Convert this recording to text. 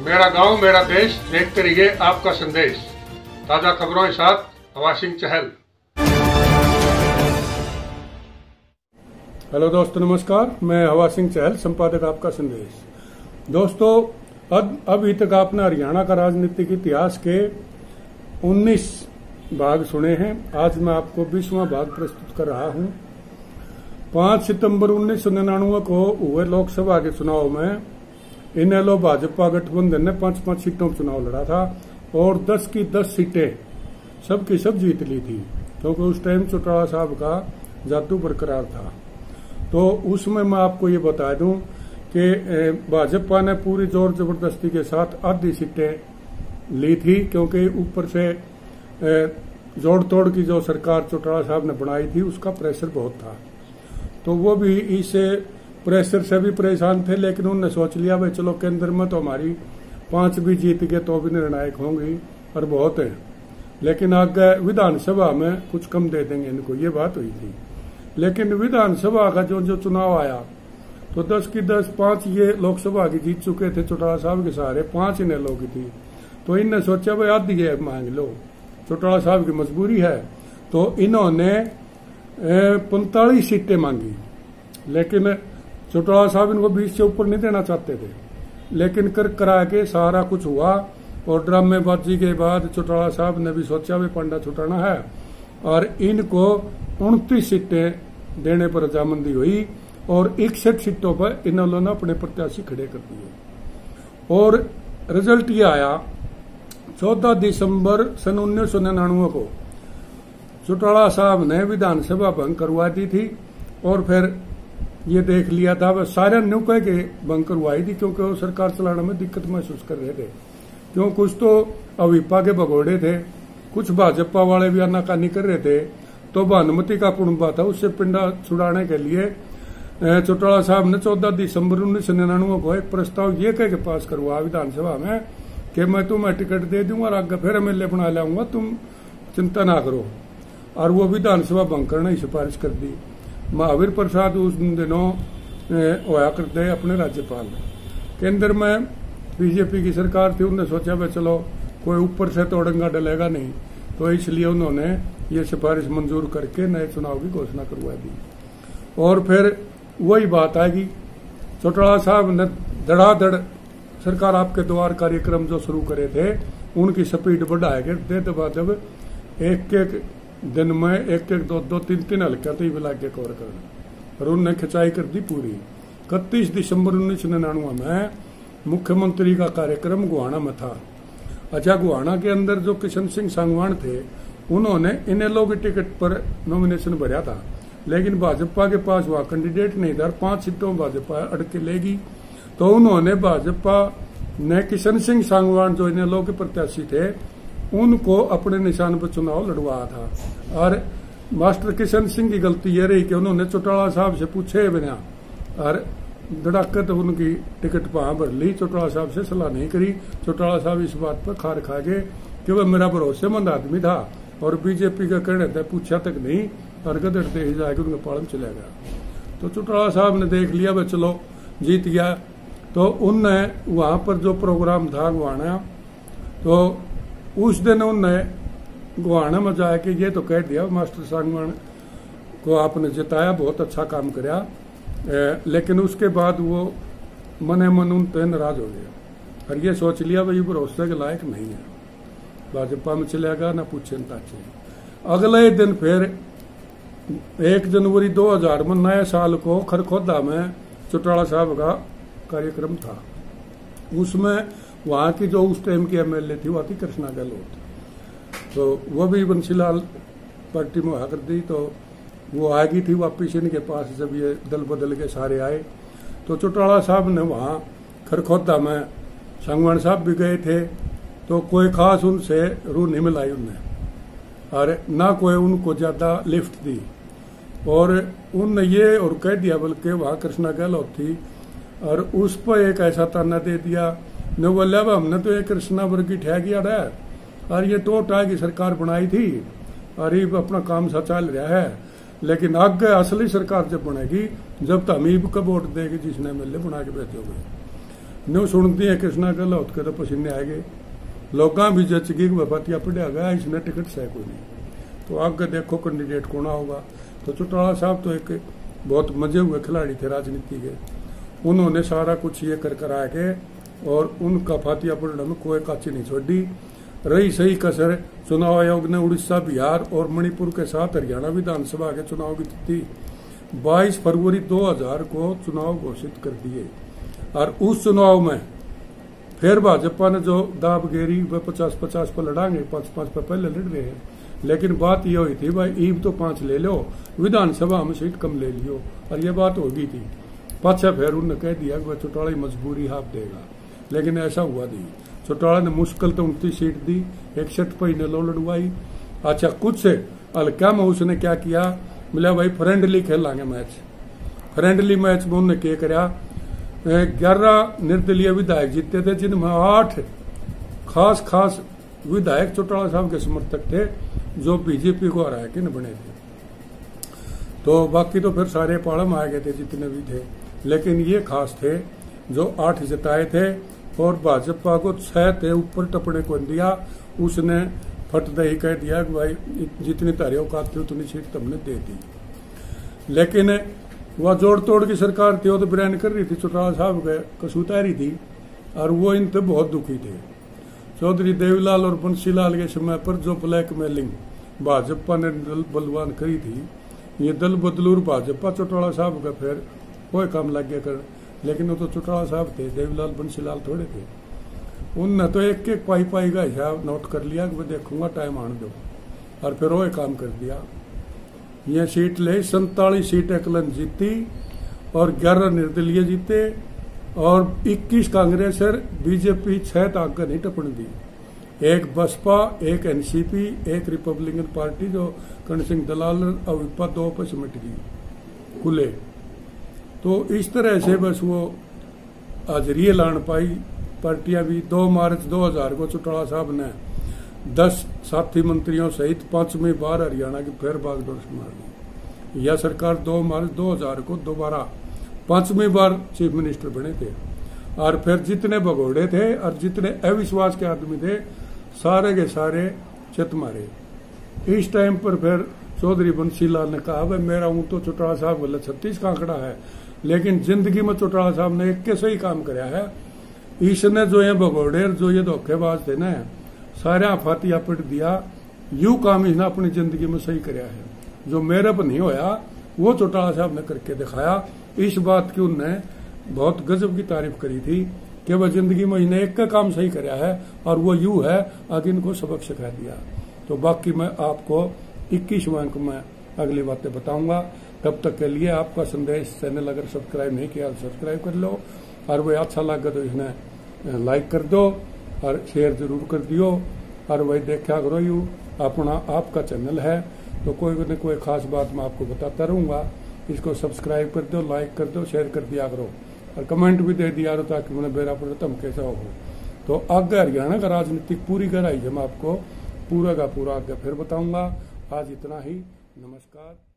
मेरा गांव मेरा देश, देखते रहिए आपका संदेश। ताजा खबरों के साथ हवा सिंह चहल। हेलो दोस्तों, नमस्कार। मैं हवा सिंह चहल, संपादक आपका संदेश। दोस्तों, अभी तक आपने हरियाणा का राजनीतिक इतिहास के 19 भाग सुने हैं। आज मैं आपको 20वां भाग प्रस्तुत कर रहा हूं। 5 सितंबर 1999 को हुए लोकसभा के चुनाव में इनेलो भाजपा गठबंधन ने 5-5 सीटों पर चुनाव लड़ा था और 10 की 10 सीटें सब की सब जीत ली थी, क्योंकि उस टाइम चौटाला साहब का जादू बरकरार था। तो उसमें मैं आपको ये बता दूं कि भाजपा ने पूरी जोर जबरदस्ती के साथ आधी सीटें ली थी, क्योंकि ऊपर से जोड़ तोड़ की जो सरकार चौटाला साहब ने बनाई थी उसका प्रेशर बहुत था। तो वो भी इस प्रेशर से भी परेशान थे, लेकिन उन्होंने सोच लिया भाई चलो केंद्र में तो हमारी 5 भी जीत के तो भी निर्णायक होंगी और बहुत है, लेकिन आगे विधानसभा में कुछ कम दे देंगे इनको, ये बात हुई थी। लेकिन विधानसभा का जो चुनाव आया तो 10 की 10 5 ये लोकसभा की जीत चुके थे चौटाला साहब के सहारे, 5 इन्हें लोग की थी। तो इनने सोचा भाई आधी है मांग लो, चौटाला साहब की मजबूरी है। तो इन्होंने 45 सीटें मांगी, लेकिन चौटाला साहब इनको 20 से ऊपर नहीं देना चाहते थे। लेकिन कर करा के सारा कुछ हुआ और ड्रामेबाजी के बाद चौटाला साहब ने भी सोचा भी पंडा छुटाना है और इनको 29 सीटें देने पर रजामंदी हुई और 61 सीटों पर इन्होंने अपने प्रत्याशी खड़े कर दिए। और रिजल्ट ये आया 14 दिसंबर सन 1999 को चौटाला साहब ने विधानसभा भंग करवा दी थी और फिर ये देख लिया था वह सारे न्यूकह के भंग करवाई थी, क्योंकि वो सरकार चलाने में दिक्कत महसूस कर रहे थे। क्यों, कुछ तो अविपा के भगोड़े थे, कुछ भाजपा वाले भी आनाकानी कर रहे थे। तो भानुमति का कुंबा था, उससे पिंडा छुड़ाने के लिए चौटाला साहब ने 14 दिसंबर 1999 को एक प्रस्ताव ये कह के पास करवा विधानसभा में कि मैं तुम्हें टिकट दे दूंगा और आगे फिर एमएलए बना लाऊंगा, तुम चिंता ना करो। और वो विधानसभा भंग करने की सिफारिश कर दी। महावीर प्रसाद उस दिनों होया करते अपने राज्यपाल। केंद्र में बीजेपी की सरकार थी, उन्होंने सोचा भाई चलो कोई ऊपर से तो डंगा डलेगा नहीं, तो इसलिए उन्होंने ये सिफारिश मंजूर करके नए चुनाव की घोषणा करवा दी। और फिर वही बात आएगी, चौटाला साहब ने धड़ाधड़ सरकार आपके द्वार कार्यक्रम जो शुरू करे थे उनकी स्पीड बढ़ाएंगे, दे दबादब एक दिन में 1-1, 2-2, 3-3 हल्का तो मिला के कवर करना, और उनने खिंचाई कर दी पूरी। 31 दिसंबर 1999 में मुख्यमंत्री का कार्यक्रम गुहाना में था। अच्छा, गुहाना के अंदर जो किशन सिंह सांगवान थे उन्होंने इनेलो की टिकट पर नॉमिनेशन भरा था, लेकिन भाजपा के पास वहां कैंडिडेट नहीं था। 5 सीटों भाजपा अड़के लेगी, तो उन्होंने भाजपा ने किशन सिंह सांगवान जो इनेलो के प्रत्याशी थे उनको अपने निशान पर चुनाव लड़वाया था। और मास्टर किशन सिंह की गलती यह रही कि उन्होंने चौटाला साहब से पूछे बिना और धड़ाकत उनकी टिकट वहां भर ली, चौटाला साहब से सलाह नहीं करी। चौटाला साहब इस बात पर खार खा गए कि वह मेरा भरोसेमंद आदमी था और बीजेपी का कहने थे पूछा तक नहीं और गदड़ते ही जाकर उनका पालन चला गया। तो चौटाला साहब ने देख लिया वह चलो जीत गया, तो उनने वहां पर जो प्रोग्राम था गुहाना, तो उस दिन उनने गुहाना में जाके ये तो कह दिया मास्टर सांगवान को आपने जिताया, बहुत अच्छा काम कराया, लेकिन उसके बाद वो मने मन उन पर नाराज हो गया और ये सोच लिया भाई भरोसे के लायक नहीं है, भाजपा में चलेगा ना पूछे न ताचे। अगले दिन फिर 1 जनवरी 2000 में नए साल को खरखोदा में चौटाला साहब का कार्यक्रम था। उसमें वहां की जो उस टाइम की एमएलए थी वह थी कृष्णा गहलोत, तो वो भी बंसीलाल पार्टी में हुआ कर दी। तो वो आ गई थी वापिस इनके पास जब ये दल बदल के सारे आए। तो चौटाला साहब ने वहां खरखोदा में सांगवान साहब भी गए थे, तो कोई खास उनसे रूह नहीं मिलाई उनने और ना कोई उनको ज्यादा लिफ्ट दी। और उनने ये और कह दिया, बल्कि वहां कृष्णा गहलोत थी और उस पर एक ऐसा ताना दे दिया न बोलिया हमने तो एक कृष्णा वर्गी ठह गया है और ये तो टाई की सरकार बनाई थी और ये अपना काम सा चल रहा है, लेकिन आगे असली सरकार जब बनेगी जब तो हम ईब का वोट देगी जिसने एमएलए बना के भेजोगे। न्यू सुनती है कृष्णा गहलोत के तो पसीने आ गए, लोग भी जचगी बफातिया पढ़िया गया इसने टिकट से कोई नहीं। तो आगे देखो कैंडिडेट कौन होगा। तो चौटाला साहब तो एक बहुत मजे हुए खिलाड़ी थे राजनीति के, उन्होंने सारा कुछ ये कर करा के और उनका फातिया पढ़ने में कोई काची नहीं छोड़ी। रही सही कसर चुनाव आयोग ने उड़ीसा, बिहार और मणिपुर के साथ हरियाणा विधानसभा के चुनाव की तिथि 22 फरवरी 2000 को चुनाव घोषित कर दिए। और उस चुनाव में फिर भाजपा ने जो दाब गेरी वह 50-50 पर लड़ाएंगे, 5-5 पर पहले लड़ रहे हैं। लेकिन बात यह हुई थी भाई ईब तो 5 ले लो, विधानसभा में सीट कम ले लियो, और ये बात हो गई थी। पाछा फिर उन्होंने कह दिया कि वह चौटाला मजबूरी हाफ देगा, लेकिन ऐसा हुआ नहीं। चौटाला ने मुश्किल तो 29 सीट दी, 61 पर इन्हें लो लड़वाई। अच्छा कुछ हल्का में उसने क्या किया, मिला भाई फ्रेंडली खेलांगे मैच। फ्रेंडली मैच में उन्होंने क्या कराया, 11 निर्दलीय विधायक जीते थे, जिनमें 8 खास विधायक चौटाला साहब के समर्थक थे जो बीजेपी को हरा के न बने थे। तो बाकी तो फिर सारे पाड़ा में आ गए थे जितने भी थे, लेकिन ये खास थे जो 8 जिताए थे और भाजपा को 6 थे ऊपर टपने को दिया। उसने फट दही कह दिया कि भाई जितनी तारी औकात थी उतनी सीट तुमने दे दी। लेकिन वह जोड़ तोड़ की सरकार थी, वो तो बयान कर रही थी चौटाला साहब के कसूतारी थी, और वो इन पे बहुत दुखी थे। चौधरी देवीलाल और बंसीलाल के समय पर जो ब्लैकमेलिंग भाजपा ने दल बलवान करी थी, ये दल बदलूर भाजपा चौटाला साहब का फिर कोई काम लग गया कर। लेकिन वो तो चौटाला साहब थे, देवीलाल बंसीलाल थोड़े थे। उनने तो एक एक पाई का हिसाब नोट कर लिया कि मैं देखूंगा टाइम आने दो, और फिर वो काम कर दिया। ये सीट ले 47 सीट एकलन जीती और 11 निर्दलीय जीते और 21 कांग्रेसर, बीजेपी 6 तक नहीं टपन दी। एक बसपा, एक एनसीपी, एक रिपब्लिकन पार्टी जो कर्ण सिंह दलाल और विपा 2 पर सिमट गई खुले। तो इस तरह से बस वो हाजरी लान पाई पार्टियां भी। 2 मार्च 2000 को चौटाला साहब ने 10 साथी मंत्रियों सहित 5वीं बार हरियाणा की फिर बागडोर संभाल ली। यह सरकार 2 मार्च 2000 को दोबारा 5वीं बार चीफ मिनिस्टर बने थे। और फिर जितने भगोड़े थे और जितने अविश्वास के आदमी थे सारे के सारे चित मारे। इस टाइम पर फिर चौधरी बंसीलाल ने कहा भाई मेरा हूं तो चौटाला साहब वाला 36 का आंकड़ा है, लेकिन जिंदगी में चौटाला साहब ने एक के सही काम कराया है। इसने जो ये भगोड़े जो ये धोखेबाज थे ना, सारा फातिया पिट दिया। यू काम इसने अपनी जिंदगी में सही कराया है, जो मेरे पर नहीं होया वो चौटाला साहब ने करके दिखाया। इस बात की उनने बहुत गजब की तारीफ करी थी कि वह जिंदगी में इन्हें एक का काम सही कराया है, और वो यू है आगे इनको सबक सिखा दिया। तो बाकी मैं आपको 21वें अंक में अगली बातें बताऊंगा। तब तक के लिए आपका संदेश चैनल अगर सब्सक्राइब नहीं किया तो सब्सक्राइब कर लो, और वह अच्छा लगे तो इसने लाइक कर दो और शेयर जरूर कर दियो। और वही देखा करो, यू अपना आपका चैनल है तो कोई न कोई खास बात मैं आपको बताता रहूंगा। इसको सब्सक्राइब कर दो, लाइक कर दो, शेयर कर दिया करो, और कमेंट भी दे दिया करो ताकि मैंने बेरा प्रथम कैसा हो। तो आगे हरियाणा का राजनीतिक पूरी गहराई मैं आपको पूरा का पूरा आगे फिर बताऊंगा। आज इतना ही, नमस्कार।